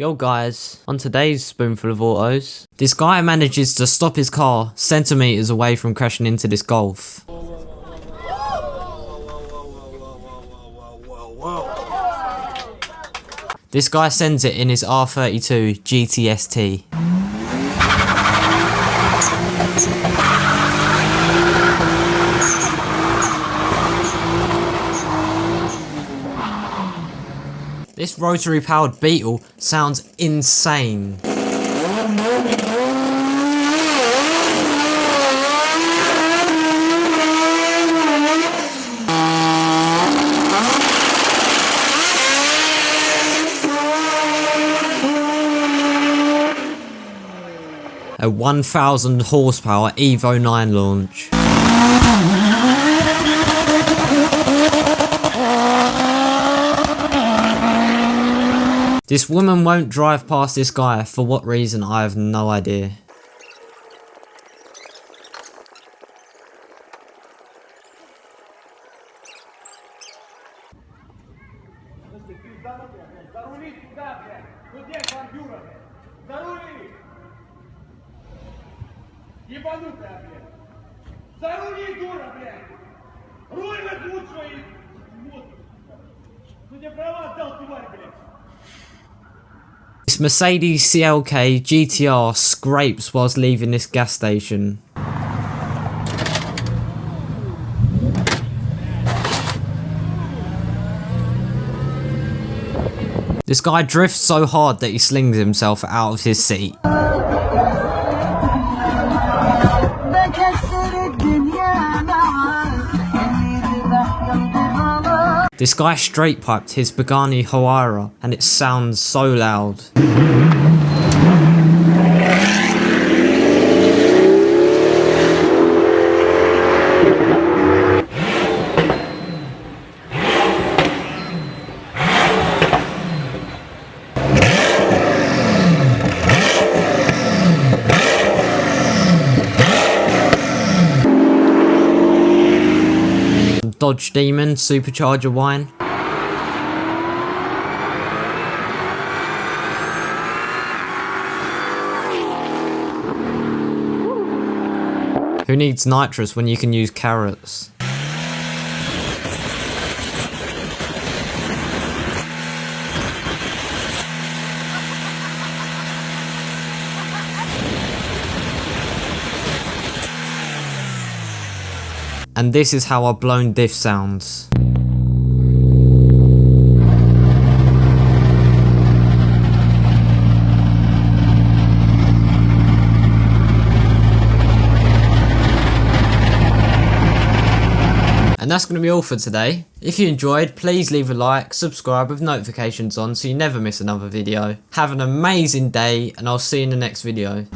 Yo guys, on today's Spoonful of Autos, this guy manages to stop his car centimeters away from crashing into this Golf. This guy sends it in his R32 GTST. This rotary powered Beetle sounds insane. A 1000 horsepower Evo 9 launch. This woman won't drive past this guy, for what reason I have no idea. This Mercedes CLK GTR scrapes whilst leaving this gas station. This guy drifts so hard that he slings himself out of his seat. This guy straight piped his Pagani Huayra and it sounds so loud. Dodge Demon supercharger whine. Who needs nitrous when you can use carrots? And this is how our blown diff sounds. And that's going to be all for today. If you enjoyed, please leave a like, subscribe with notifications on so you never miss another video. Have an amazing day and I'll see you in the next video.